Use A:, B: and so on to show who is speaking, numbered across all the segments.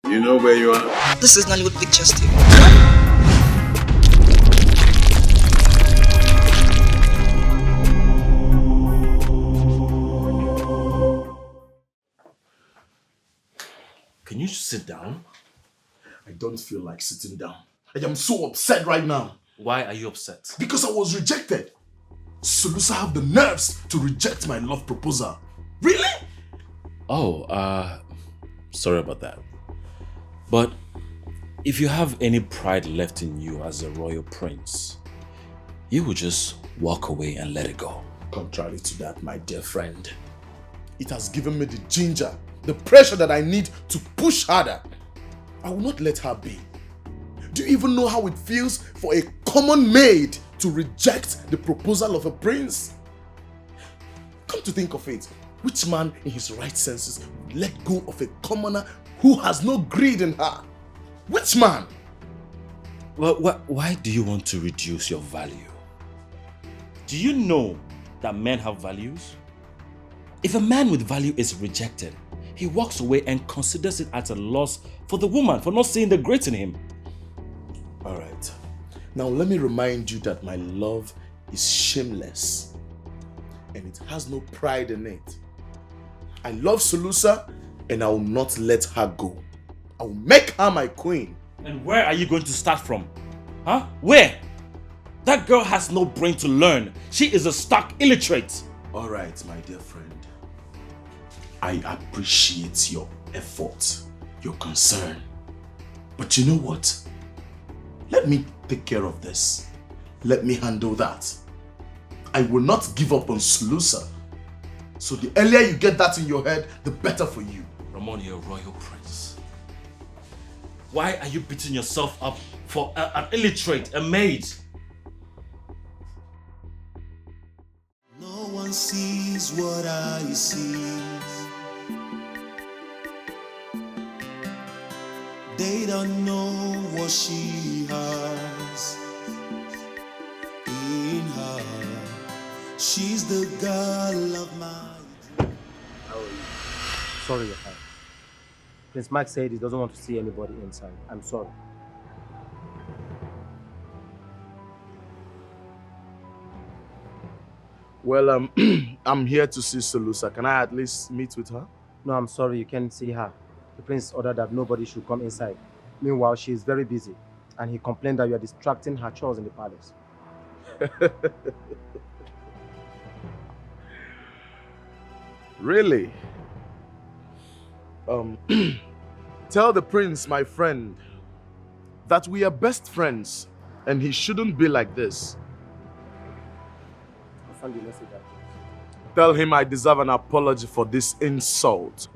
A: You know where you are?
B: This is Nollywood Pictures TV.
C: Can you sit down?
D: I don't feel like sitting down. I am so upset right now.
C: Why are you upset?
D: Because I was rejected. Solusa have the nerves to reject my love proposal. Really?
C: Oh, sorry about that. But if you have any pride left in you as a royal prince, you will just walk away and let it go.
D: Contrary to that, my dear friend, it has given me the ginger, the pressure that I need to push harder. I will not let her be. Do you even know how it feels for a common maid to reject the proposal of a prince? Come to think of it, which man in his right senses would let go of a commoner who has no greed in her? Which man?
C: Well, why do you want to reduce your value? Do you know that men have values? If a man with value is rejected, he walks away and considers it as a loss for the woman for not seeing the great in him.
D: Alright, now let me remind you that my love is shameless and it has no pride in it. I love Solusa and I will not let her go. I will make her my queen.
C: And where are you going to start from? Huh? Where? That girl has no brain to learn. She is a stark illiterate.
D: Alright, my dear friend. I appreciate your effort, your concern. But you know what? Let me take care of this. Let me handle that. I will not give up on Solusa. So the earlier you get that in your head, the better for you.
C: Ramon, you're a royal prince. Why are you beating yourself up for an illiterate, a maid?
E: No one sees what I see. They don't know what she has in her. She's the girl of my dream.
F: How are you? Sorry, your time. Prince Mark said he doesn't want to see anybody inside. I'm sorry.
D: Well, I'm here to see Solusa. Can I at least meet with her?
F: No, I'm sorry, you can't see her. The prince ordered that nobody should come inside. Meanwhile, she is very busy, and he complained that you are distracting her chores in the palace.
D: Really? Tell the prince, my friend, that we are best friends, and he shouldn't be like this.
F: I found the message.
D: Tell him I deserve an apology for this insult.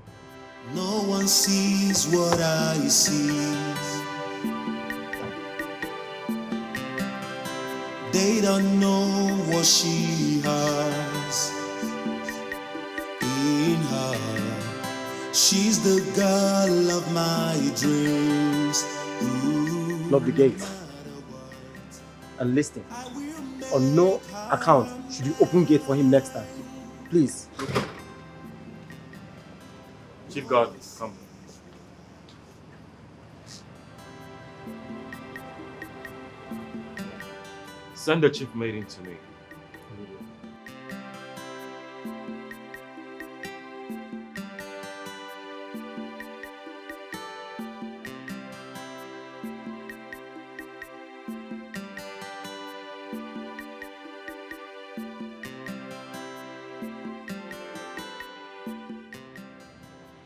E: No one sees what I see. They don't know what she has in her. She's the girl of my dreams. Ooh,
F: Lock the gate and listen. On no account should you open gate for him next time. Please.
C: Chief Guard, come. Send the chief maiden to me.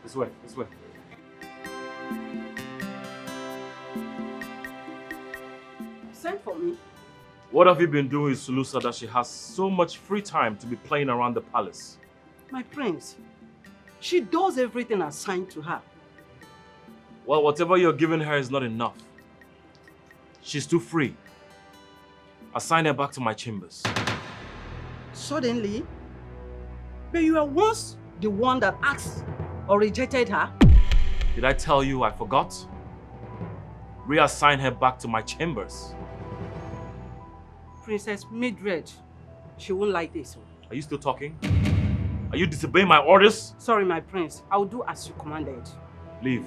C: This way, this way.
G: Send for me.
C: What have you been doing with Solusa that she has so much free time to be playing around the palace?
G: My prince, she does everything assigned to her.
C: Well, whatever you're giving her is not enough. She's too free. Assign her back to my chambers.
G: Suddenly? But you are once the one that asked or rejected her.
C: Did I tell you I forgot? Reassign her back to my chambers.
G: Princess Mildred, she won't like this.
C: Are you still talking? Are you disobeying my orders?
G: Sorry, my prince. I will do as you commanded.
C: Leave.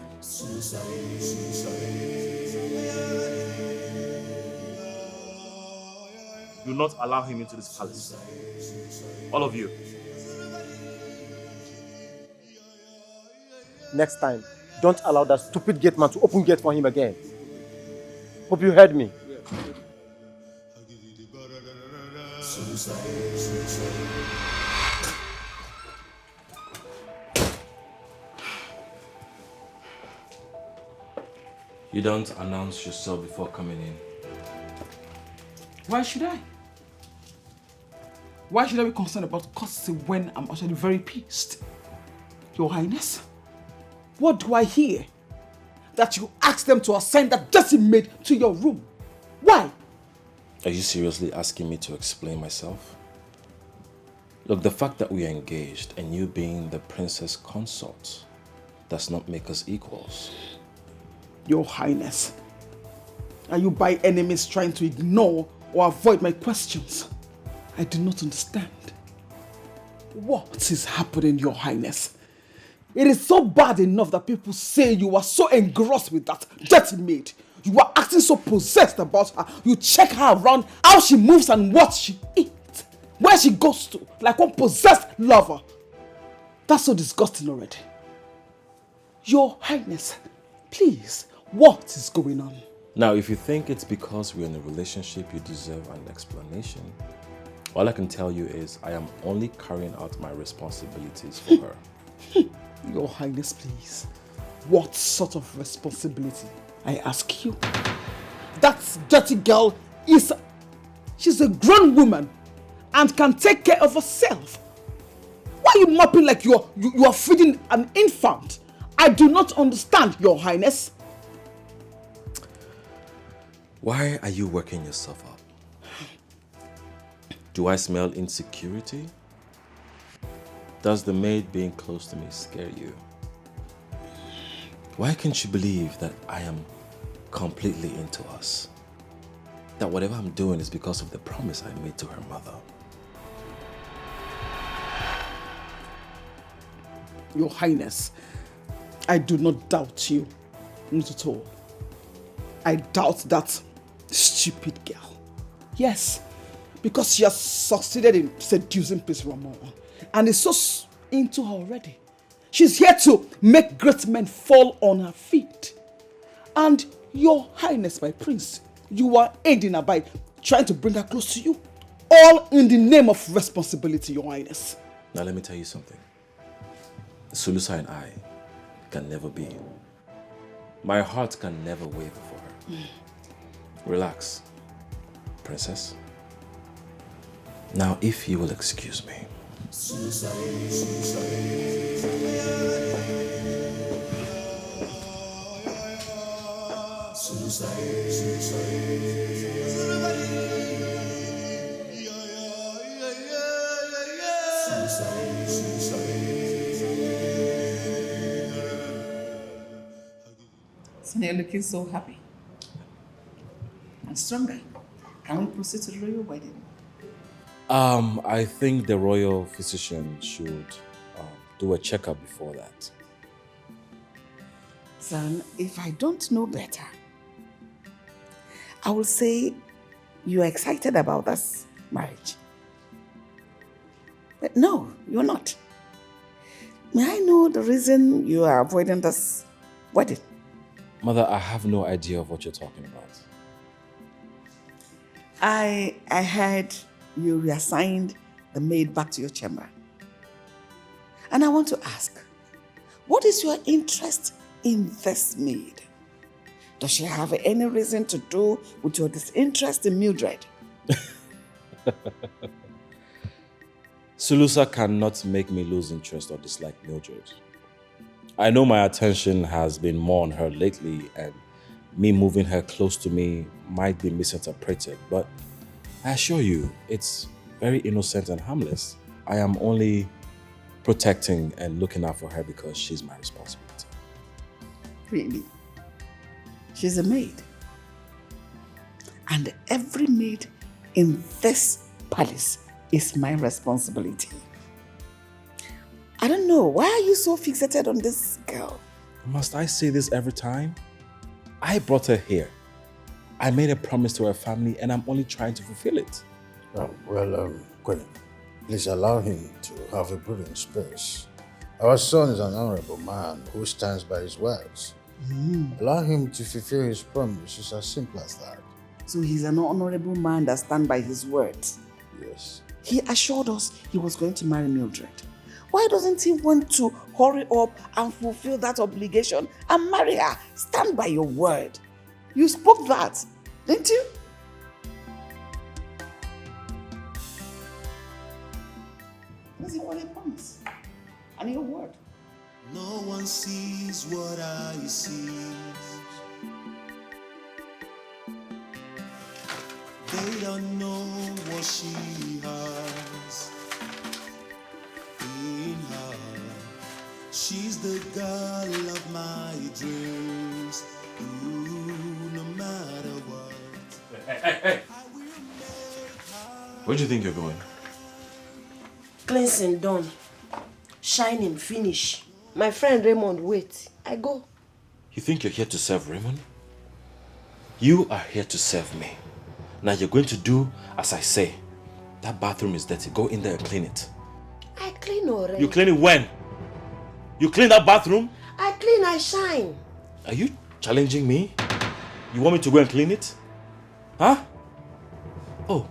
C: Do not allow him into this palace. All of you.
F: Next time, don't allow that stupid gate man to open gate for him again. Hope you heard me.
C: You don't announce yourself before coming in.
A: Why should I? Why should I be concerned about courtesy when I'm actually very pissed? Your Highness, what do I hear? That you asked them to assign that dirty maid to your room. Why?
C: Are you seriously asking me to explain myself? Look, the fact that we are engaged and you being the princess consort does not make us equals.
A: Your Highness, are you by any means trying to ignore or avoid my questions? I do not understand. What is happening, Your Highness? It is so bad enough that people say you are so engrossed with that dirty maid. You are acting so possessed about her. You check her around, how she moves and what she eats, where she goes to, like one possessed lover. That's so disgusting already. Your Highness, please, what is going on?
C: Now, if you think it's because we're in a relationship you deserve an explanation, all I can tell you is I am only carrying out my responsibilities for her.
A: Your Highness, please. What sort of responsibility, I ask you? That dirty girl she's a grown woman and can take care of herself. Why are you mopping like you are feeding an infant? I do not understand, Your Highness.
C: Why are you working yourself up? Do I smell insecurity? Does the maid being close to me scare you? Why can't you believe that I am completely into us? That whatever I'm doing is because of the promise I made to her mother.
A: Your Highness, I do not doubt you. Not at all. I doubt that stupid girl. Yes, because she has succeeded in seducing Prince Ramon and is so into her already. She's here to make great men fall on her feet. And Your Highness, my prince, you are aiding her by trying to bring her close to you. All in the name of responsibility, Your Highness.
C: Now let me tell you something. Sulusa and I can never be. My heart can never waver for her. Relax, princess. Now, if you will excuse me.
B: Son, you're looking so happy and stronger. Can we proceed to the royal wedding?
C: I think the royal physician should do a checkup before that.
B: Son, if I don't know better, I will say you're excited about this marriage. But no, you're not. May I know the reason you are avoiding this wedding?
C: Mother, I have no idea of what you're talking about.
B: I heard you reassigned the maid back to your chamber. And I want to ask, what is your interest in this maid? Does she have any reason to do with your disinterest in Mildred?
C: Sulusa cannot make me lose interest or dislike Mildred. I know my attention has been more on her lately and me moving her close to me might be misinterpreted, but I assure you, it's very innocent and harmless. I am only protecting and looking out for her because she's my responsibility.
B: Really? She's a maid. And every maid in this palace is my responsibility. I don't know, why are you so fixated on this girl?
C: Must I say this every time? I brought her here. I made a promise to her family and I'm only trying to fulfill it.
H: Queen, please allow him to have a breathing space. Our son is an honorable man who stands by his words. Allow him to fulfill his promise. It's as simple as that.
B: So he's an honorable man that stands by his words.
H: Yes.
B: He assured us he was going to marry Mildred. Why doesn't he want to hurry up and fulfill that obligation and marry her? Stand by your word. You spoke that, didn't you? This is what he promised. And your word.
E: No one sees what I see. They don't know what she has in her. She's the girl of my dreams. Ooh, no matter what.
C: Hey. Where do you think you're going?
I: Cleansing done. Shining finish. My friend Raymond wait. I go.
C: You think you're here to serve Raymond? You are here to serve me. Now you're going to do as I say. That bathroom is dirty. Go in there and clean it.
I: I clean already.
C: You clean it when? You clean that bathroom?
I: I clean, I shine.
C: Are you challenging me? You want me to go and clean it? Huh? Oh,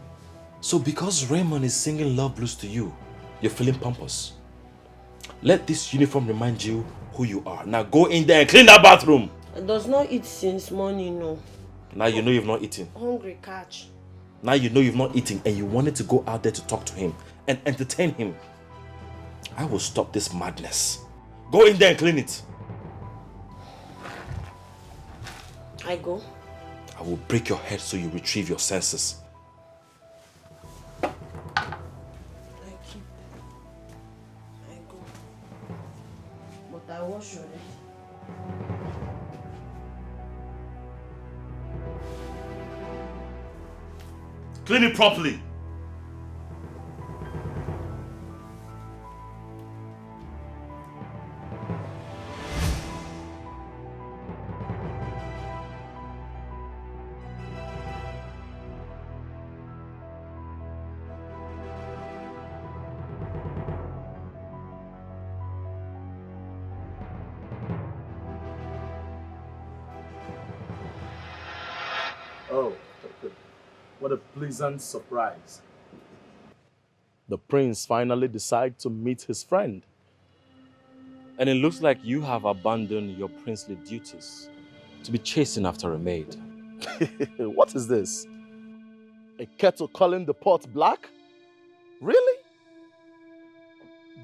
C: so because Raymond is singing love blues to you, you're feeling pompous. Let this uniform remind you who you are. Now go in there and clean that bathroom.
I: I does not eat since morning, no.
C: Now you know you've not eaten.
I: Hungry catch.
C: Now you know you've not eaten and you wanted to go out there to talk to him and entertain him. I will stop this madness. Go in there and clean it.
I: I go.
C: I will break your head so you retrieve your senses.
I: I keep. I go. But I wash already.
C: Clean it properly.
D: Oh, what a pleasant surprise. The prince finally decided to meet his friend.
C: And it looks like you have abandoned your princely duties to be chasing after a maid.
D: What is this? A kettle calling the pot black? Really?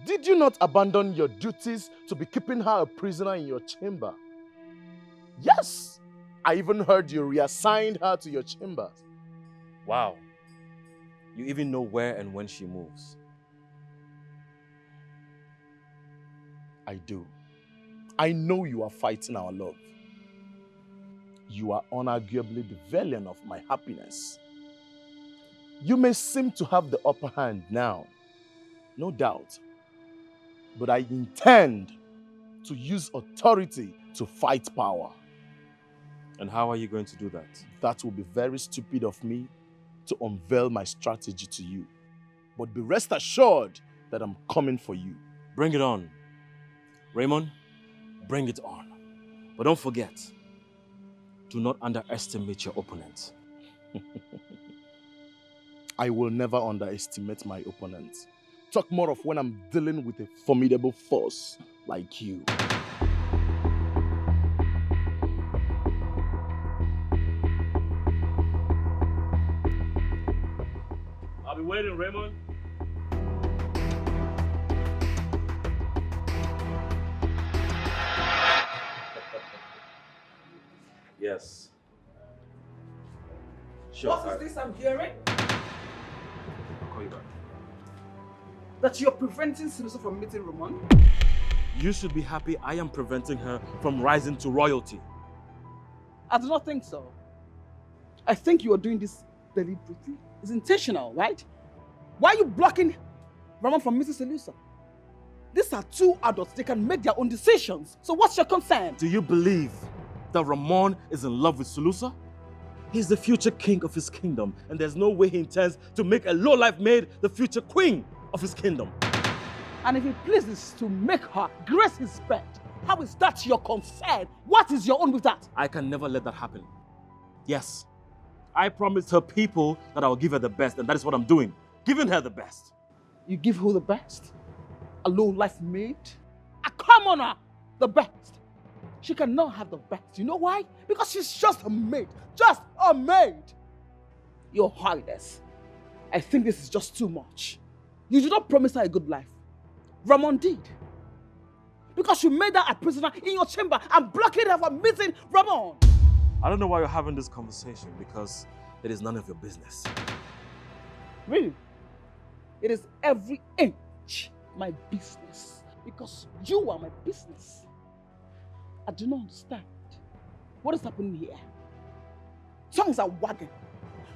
D: Did you not abandon your duties to be keeping her a prisoner in your chamber? Yes! I even heard you reassigned her to your chambers.
C: Wow. You even know where and when she moves.
D: I do. I know you are fighting our love. You are unarguably the valiant of my happiness. You may seem to have the upper hand now, no doubt. But I intend to use authority to fight power.
C: And how are you going to do that?
D: That will be very stupid of me to unveil my strategy to you. But be rest assured that I'm coming for you.
C: Bring it on. Raymond, bring it on. But don't forget, do not underestimate your opponent.
D: I will never underestimate my opponent. Talk more of when I'm dealing with a formidable force like you.
C: I'll be waiting, Raymond. Yes. Sure.
A: What is this I'm hearing?
C: I'll call you back.
A: That you're preventing Sinuso from meeting Ramon?
C: You should be happy I am preventing her from rising to royalty.
A: I do not think so. I think you are doing this deliberately. It's intentional, right? Why are you blocking Ramon from meeting Sinuso? These are two adults. They can make their own decisions. So what's your concern?
C: Do you believe that Ramon is in love with Sulusa? He's the future king of his kingdom, and there's no way he intends to make a low-life maid the future queen of his kingdom.
A: And if he pleases to make her grace his bed, how is that your concern? What is your own with that?
C: I can never let that happen. Yes, I promised her people that I will give her the best, and that is what I'm doing. Giving her the best.
A: You give who the best? A low-life maid? A commoner, the best. She cannot have the best. You know why? Because she's just a maid. Just a maid. Your Highness, I think this is just too much. You did not promise her a good life. Ramon did. Because you made her a prisoner in your chamber and blockaded her from meeting Ramon.
C: I don't know why you're having this conversation, because it is none of your business.
A: Really? It is every inch my business. Because you are my business. I do not understand. What is happening here? Tongues are wagging.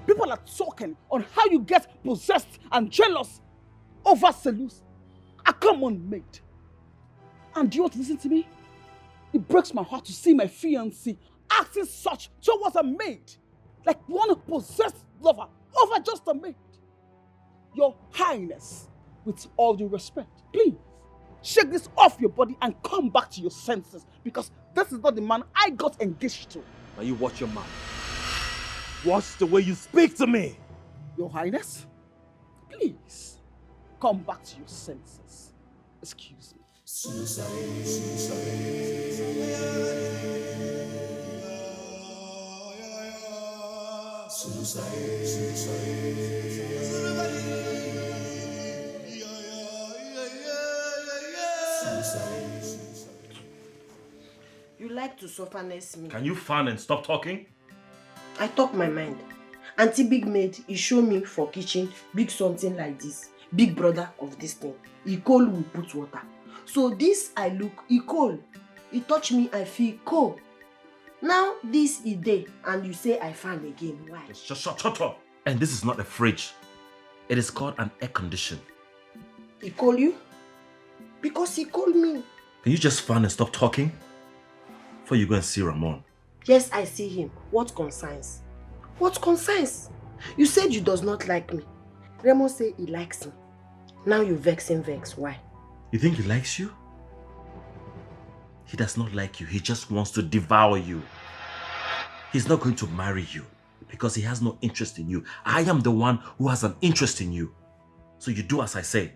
A: People are talking on how you get possessed and jealous over Selus, a common maid. And do you want to listen to me? It breaks my heart to see my fiancé acting such towards a maid, like one possessed lover over just a maid. Your Highness, with all due respect, please shake this off your body and come back to your senses, because this is not the man I got engaged to.
C: Now you watch your mouth. Watch the way you speak to me.
A: Your Highness, please come back to your senses. Excuse me.
I: You like to softness me.
C: Can you fan and stop talking?
I: I talk my mind. Auntie Big Maid, he show me for kitchen, big something like this. Big brother of this thing. He cold will put water. So this I look, he cold. He touch me, I feel cold. Now this is day, and you say I fan again. Why?
C: Just shut up. And this is not a fridge. It is called an air condition.
I: He call you? Because he called me.
C: Can you just fan and stop talking? Before you go and see Ramon.
I: Yes, I see him. What concerns? What concerns? You said you does not like me. Ramon say he likes me. Now you vex him vex. Why?
C: You think he likes you? He does not like you. He just wants to devour you. He's not going to marry you because he has no interest in you. I am the one who has an interest in you. So you do as I say.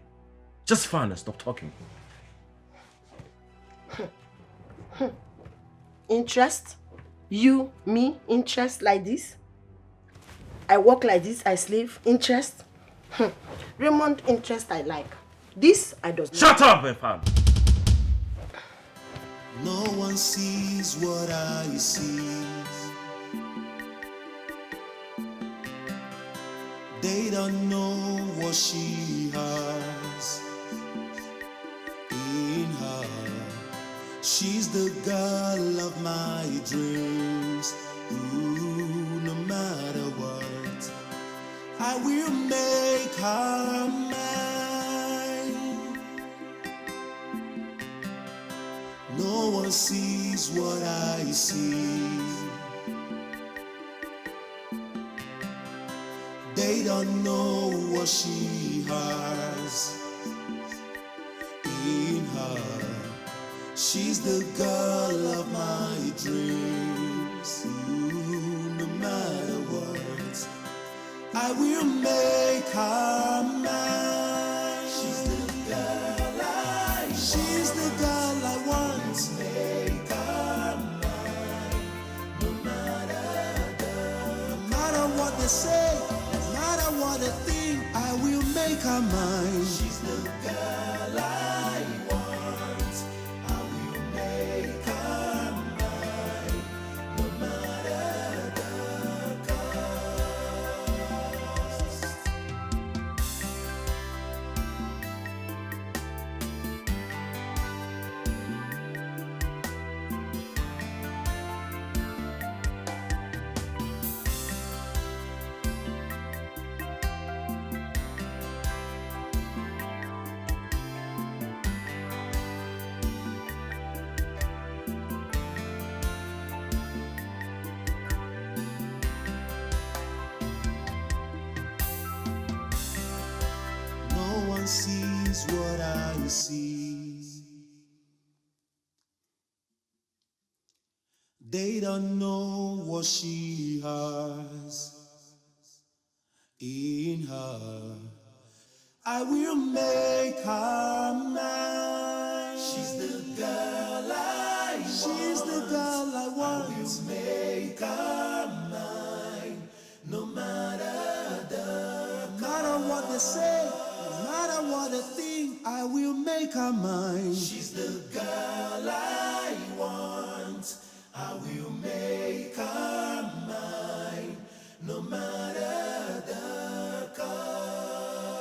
C: Just fan and stop talking.
I: Interest? You, me, interest like this? I walk like this, I slave, interest? Raymond, interest I like. This I does not.
C: Shut up, Efan!
E: No one sees what I see. They don't know what she has in her. She's the girl of my dreams. Ooh, no matter what, I will make her mine. No one sees what I see. They don't know what she has in her. She's the girl of my dreams. Ooh, no matter what, I will make her mine. She's the girl I want. She's the girl I want. Make her mine. No matter what they say, no matter what they think, I will make her mine. She's the girl I want. I will make her mine. No matter the cost. They don't know what she has in her. I will make her mine. She's the girl I want. She's the girl I want. I will make her mine. No matter what they say, no matter what they think, I will make her mine. She's the girl I want. I will make her mine. No matter the cost.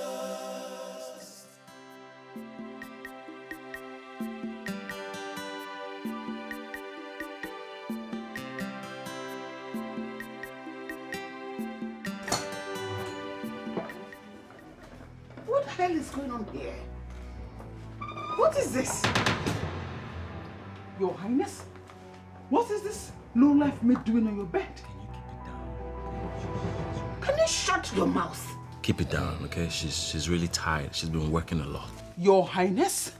B: What the hell is going on here? What is this?
A: Your Highness? What is this low-life maid doing on your bed?
B: Can you shut your mouth?
C: Keep it down, okay? She's really tired. She's been working a lot.
A: Your Highness?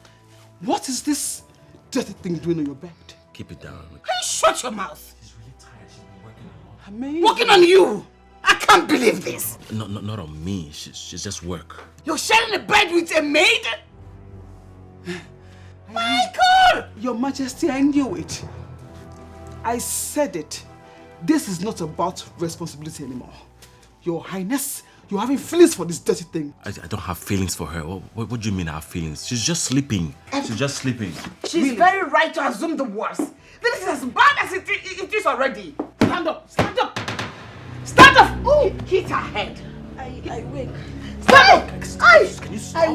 A: What is this dirty thing doing on your bed?
C: Keep it down, okay?
B: Can you shut your mouth?
C: She's really tired. She's been working a lot.
A: Amazing.
B: Working on you! I can't believe this!
C: Not on me. She's just work.
B: You're sharing a bed with a maid? Michael!
A: Your Majesty, I knew it. I said it. This is not about responsibility anymore. Your Highness, you're having feelings for this dirty thing.
C: I don't have feelings for her. What do you mean I have feelings? She's just sleeping. She's just sleeping.
B: She's very right to assume the worst. This is as bad as it is already.
A: Stand up! Stand up! Stand up!
B: Oh, hit her head.
I: I wake.
B: Stand up!
C: Can you stop?
I: I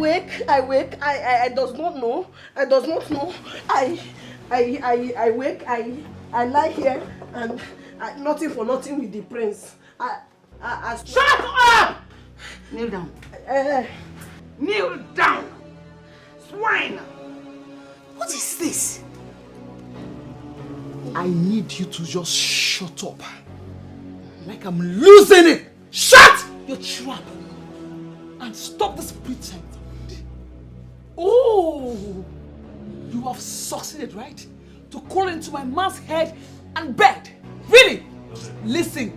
I: wake. I does not know. I does not know. I wake. I lie here and nothing for nothing with the prince.
B: Shut up!
I: Kneel down.
B: Kneel down! Swine! What is this?
A: I need you to just shut up. Like I'm losing it. Shut your trap and stop this pretense. Oh, you have succeeded, right? To crawl into my man's head and bed. Really? Listen,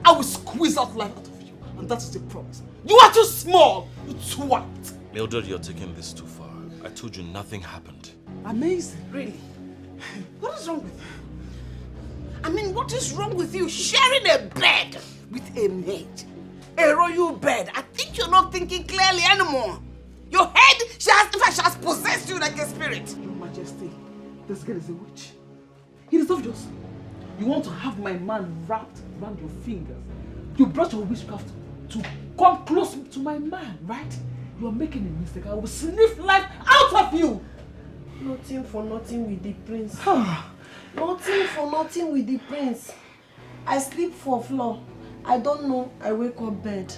A: I will squeeze out life out of you, and that is the promise. You are too small, you twat.
C: Mildred, you're taking this too far. I told you nothing happened.
A: Amazing.
B: Really? What is wrong with you? I mean, what is wrong with you sharing a bed with a maid? A royal bed. I think you're not thinking clearly anymore. Your head, she has possessed you like a spirit.
A: Your Majesty, this girl is a witch. It is obvious. You want to have my man wrapped around your fingers. You brought your witchcraft to come close to my man, right? You are making a mistake. I will sniff life out of you.
I: Nothing for nothing with the prince. Nothing for nothing with the prince. I sleep for floor. I don't know. I wake up bed.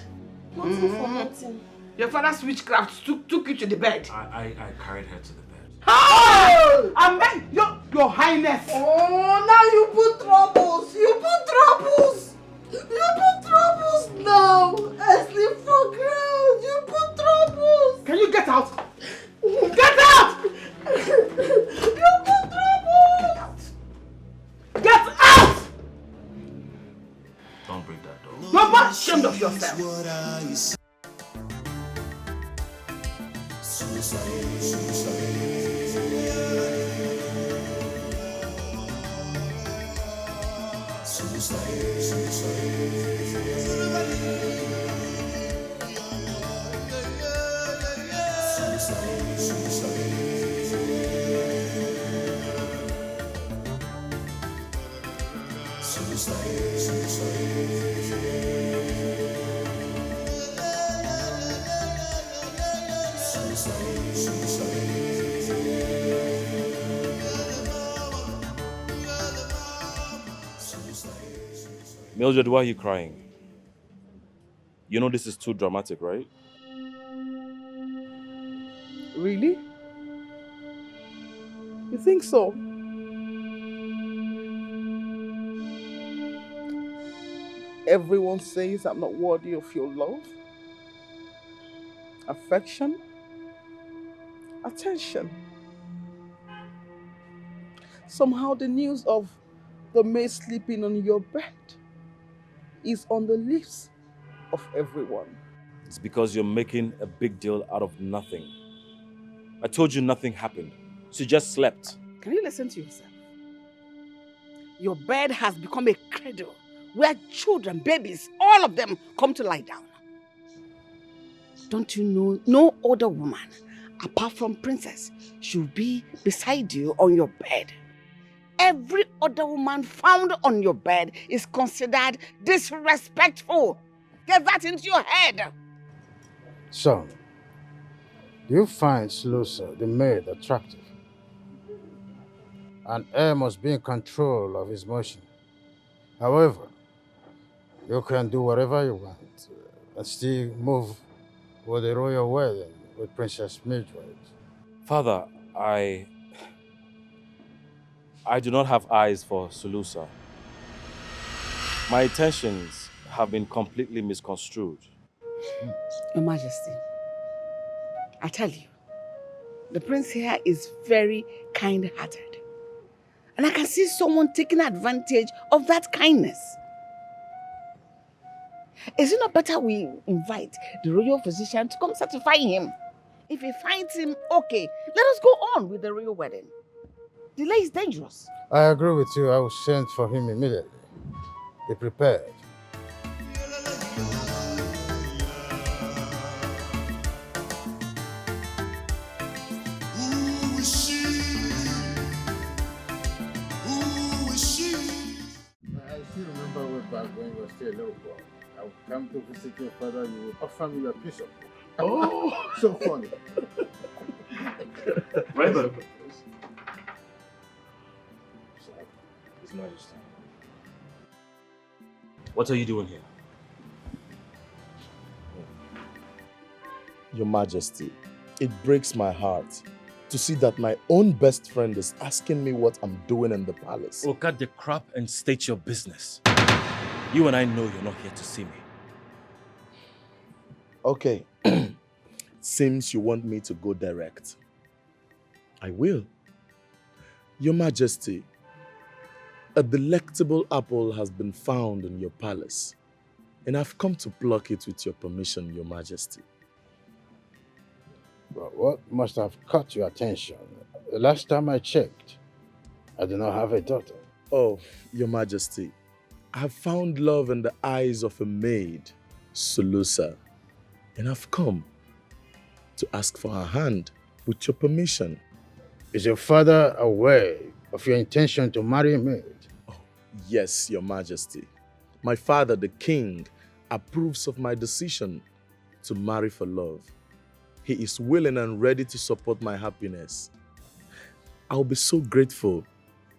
I: Nothing for nothing.
B: Your father's witchcraft took you to the bed.
C: I carried her to the bed.
B: Oh!
A: Amen, your Highness.
I: Oh, now you put troubles. You put troubles. You put troubles now. I sleep for ground. You put troubles.
A: Can you get out? Get out!
I: You put troubles.
A: Get out!
C: Don't break that door.
B: You're not ashamed of yourself.
E: What I say.
C: Mildred, why are you crying? You know this is too dramatic, right?
A: Really? You think so? Everyone says I'm not worthy of your love, affection, attention. Somehow the news of the maid sleeping on your bed is on the lips of everyone.
C: It's because you're making a big deal out of nothing. I told you nothing happened. She just slept.
A: Can you listen to yourself? Your bed has become a cradle where children, babies, all of them come to lie down. Don't you know no other woman, apart from Princess, should be beside you on your bed? Every other woman found on your bed is considered disrespectful. Get that into your head.
H: Son, do you find Slusa, the maid, attractive? An heir must be in control of his motion. However, you can do whatever you want and still move with the royal wedding with Princess Mildred.
C: Father, I do not have eyes for Sulusa. My intentions have been completely misconstrued.
A: Your Majesty, I tell you, the prince here is very kind-hearted. And I can see someone taking advantage of that kindness. Is it not better we invite the royal physician to come certify him? If he finds him okay, let us go on with the royal wedding. Delay is dangerous.
H: I agree with you. I will send for him immediately. Be prepared. I still remember way back when you were still a little boy. I would come to visit your father, you would offer me a piece of cake. Oh, so funny.
C: Right there. His Majesty. What are you doing here?
D: Your Majesty, it breaks my heart to see that my own best friend is asking me what I'm doing in the palace.
C: Oh, cut the crap and state your business. You and I know you're not here to see me.
D: Okay. Seems you want me to go direct. I will. Your Majesty, a delectable apple has been found in your palace, and I've come to pluck it with your permission, Your Majesty.
H: But what must have caught your attention? The last time I checked, I do not have a daughter.
D: Oh, Your Majesty, I have found love in the eyes of a maid, Sulusa, and I've come to ask for her hand with your permission.
H: Is your father aware of your intention to marry a maid?
D: Oh, yes, Your Majesty. My father, the king, approves of my decision to marry for love. He is willing and ready to support my happiness. I'll be so grateful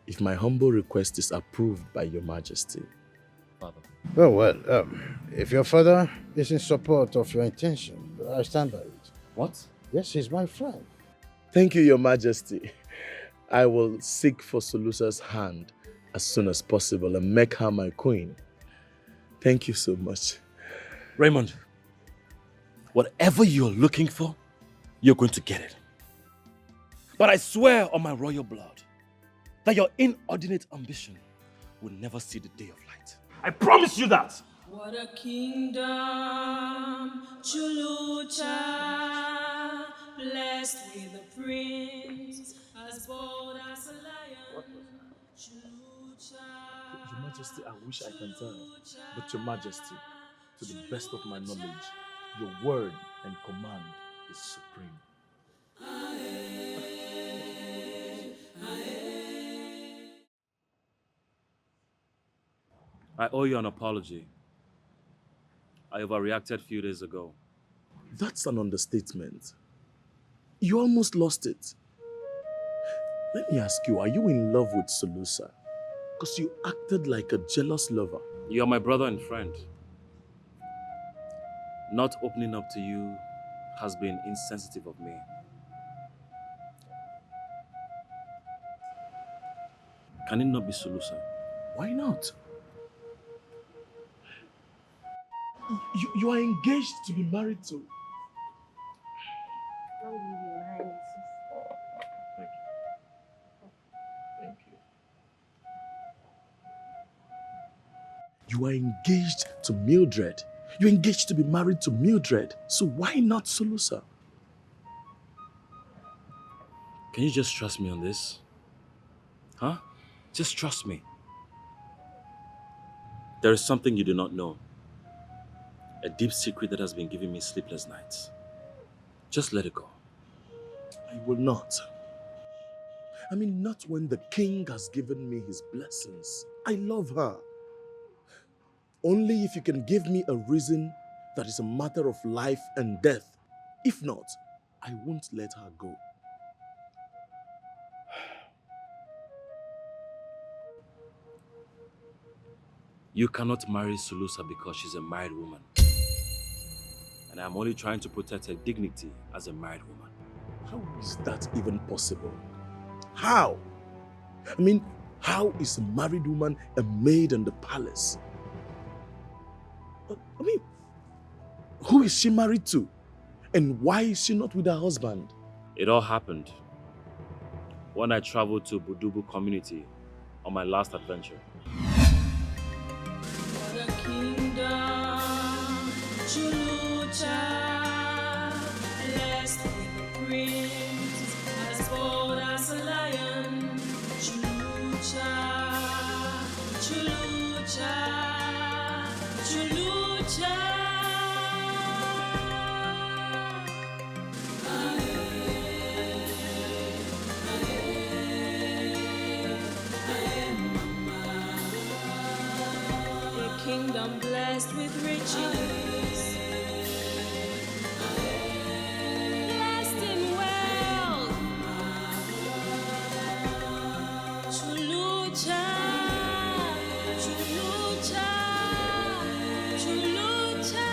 D: if my humble request is approved by Your Majesty.
C: Father.
H: Well, if your father is in support of your intention, I stand by it.
C: What?
H: Yes, he's my friend.
D: Thank you, Your Majesty. I will seek for Sulusa's hand as soon as possible and make her my queen. Thank you so much.
C: Raymond, whatever you're looking for, you're going to get it. But I swear on my royal blood that your inordinate ambition will never see the day of light. I promise you that.
E: What a kingdom, Chulucha, blessed with a prince, as bold as a lion. Chulucha.
D: Your Majesty, I wish I can tell. But Your Majesty, to the best of my knowledge, your word and command is supreme.
C: I owe you an apology. I overreacted a few days ago.
D: That's an understatement. You almost lost it. Let me ask you, are you in love with Sulusa? Because you acted like a jealous lover.
C: You're my brother and friend. Not opening up to you has been insensitive of me. Can it not be Sulusa?
D: Why not? You are engaged to be married to.
I: Long live your highness.
D: Thank you. Thank you. You are engaged to Mildred. You're engaged to be married to Mildred. So why not Solusa?
C: Can you just trust me on this? Huh? Just trust me. There is something you do not know. A deep secret that has been giving me sleepless nights. Just let it go.
D: I will not. I mean, not when the king has given me his blessings. I love her. Only if you can give me a reason that is a matter of life and death. If not, I won't let her go.
C: You cannot marry Solusa because she's a married woman. And I'm only trying to protect her dignity as a married woman.
D: How is that even possible? How? I mean, how is a married woman a maid in the palace? I mean, who is she married to? And why is she not with her husband?
C: It all happened when I traveled to Budubu community on my last adventure.
E: What a kingdom, Chulucha, blessed with a prince, as bold as a lion. Chulucha, Chulucha, Chulucha. Kingdom blessed with riches, blessed in wealth. Chulucha, Chulucha, Chulucha.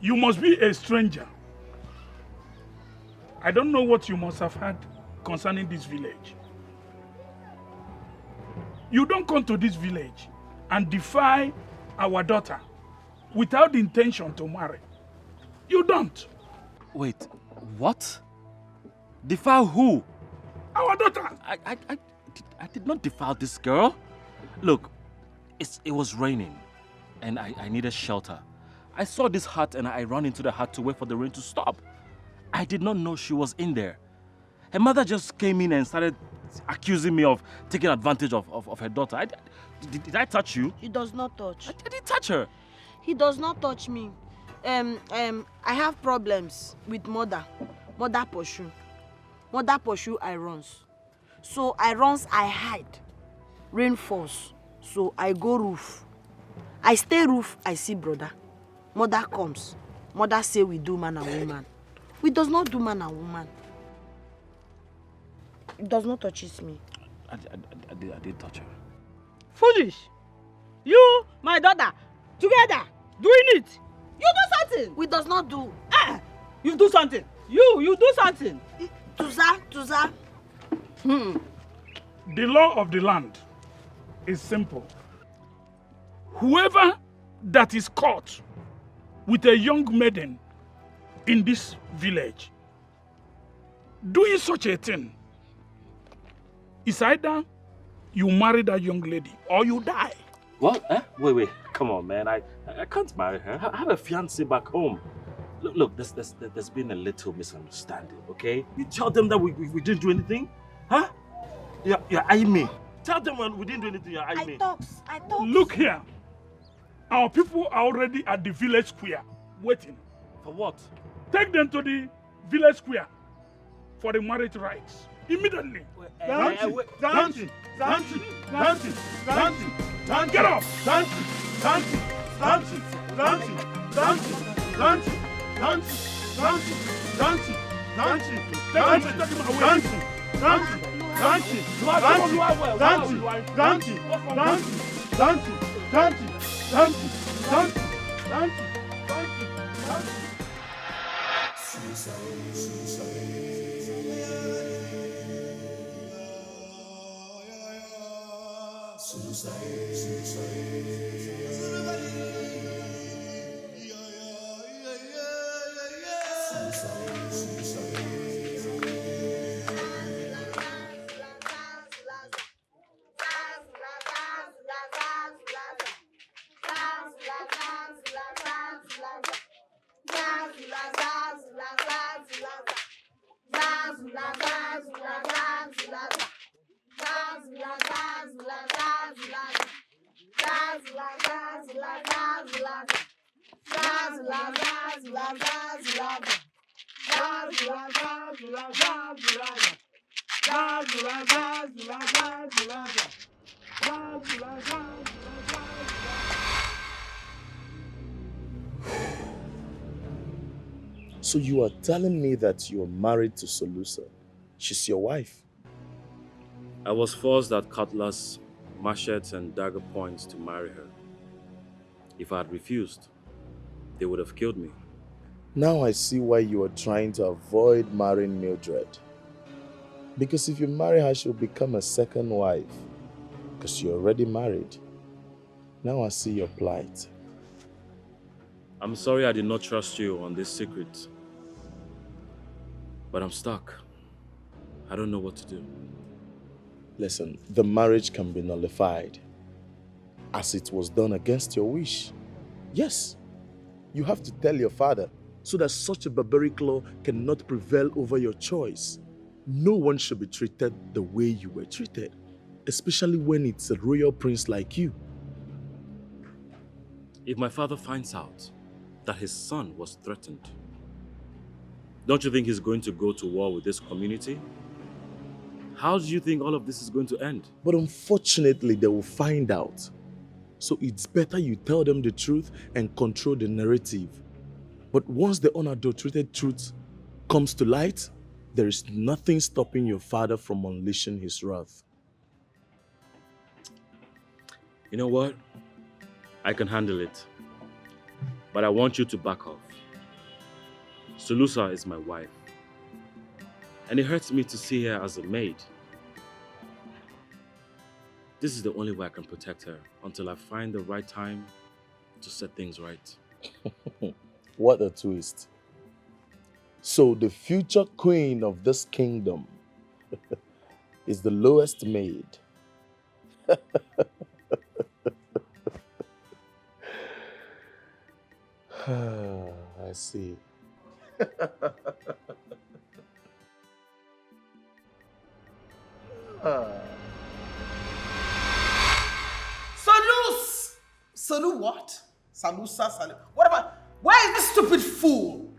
J: You must be a stranger. I don't know what you must have heard concerning this village. You don't come to this village and defy our daughter without the intention to marry. You don't.
C: Wait, what? Defile who?
J: Our daughter.
C: I did not defile this girl. Look, it was raining and I needed shelter. I saw this hut and I ran into the hut to wait for the rain to stop. I did not know she was in there. Her mother just came in and started accusing me of taking advantage of her daughter. Did I touch you?
I: He does not touch.
C: I didn't touch her.
I: He does not touch me. I have problems with mother. Mother pursue. Mother pursue, I runs. So I runs, I hide. Rain falls. So I go roof. I stay roof, I see brother. Mother comes. Mother say we do man and woman. We does not do man and woman. It does not touches me.
C: I did touch her.
G: Foolish. You, my daughter, together, doing it. You do something.
I: We does not do.
G: You do something. You do something.
I: Tuza.
J: The law of the land is simple. whoever that is caught with a young maiden in this village doing such a thing is either you marry that young lady or you die.
C: What? Eh? Wait. Come on, man. I can't marry her. I have a fiancé back home. Look, there's been a little misunderstanding, okay? You tell them that we didn't do anything? Huh? You're eyeing me. Tell them when we didn't do anything, you're eyeing me.
I: I talk.
J: Look here. Our people are already at the village square, waiting.
C: For what?
J: Take them to the village square for the marriage rites. Immediately.
D: Dancing!
J: Get up!
D: So you are telling me that you are married to Solusa? She's your wife?
C: I was forced at cutlass, machetes, and dagger points to marry her. If I had refused, they would have killed me.
D: Now I see why you are trying to avoid marrying Mildred. Because if you marry her, she'll become a second wife. Because you're already married. Now I see your plight.
C: I'm sorry I did not trust you on this secret. But I'm stuck. I don't know what to do.
D: Listen, the marriage can be nullified, as it was done against your wish. Yes, you have to tell your father, so that such a barbaric law cannot prevail over your choice. No one should be treated the way you were treated, especially when it's a royal prince like you.
C: If my father finds out that his son was threatened, don't you think he's going to go to war with this community? How do you think all of this is going to end?
D: But unfortunately, they will find out. So it's better you tell them the truth and control the narrative. But once the unadulterated truth comes to light, there is nothing stopping your father from unleashing his wrath.
C: You know what? I can handle it. But I want you to back off. Solusa is my wife. And it hurts me to see her as a maid. This is the only way I can protect her until I find the right time to set things right.
D: What a twist. So the future queen of this kingdom is the lowest maid. I see.
A: Salu what? Salusa, Salu. Whatever. Where is this stupid fool?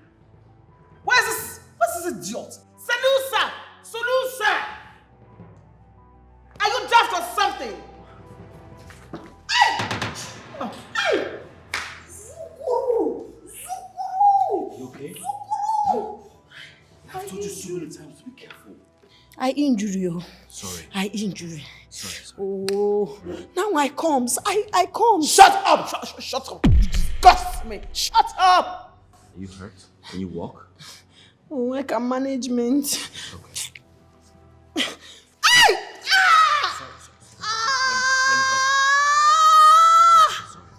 A: Where is this? What's this idiot? Salusa! Solusa! Are you daft or something? Hey!
C: You okay? I've told you so many times to be careful.
I: I injure you.
C: Sorry.
I: I injure you.
C: Sorry.
I: Oh, now I comes. I comes.
A: Shut up! Shut up! You disgust me! Shut up!
C: Are you hurt? Can you walk?
I: Oh, I can management.
C: Okay.
A: Hey!
C: Sorry. Let me help you.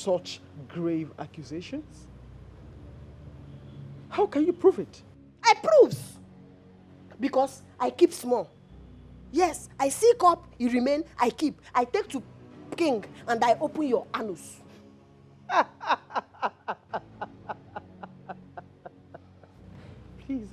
A: such grave accusations? How can you prove it?
I: I proves. Because I keep small. Yes, I seek up, you remain, I keep. I take to king and I open your anus.
A: Please,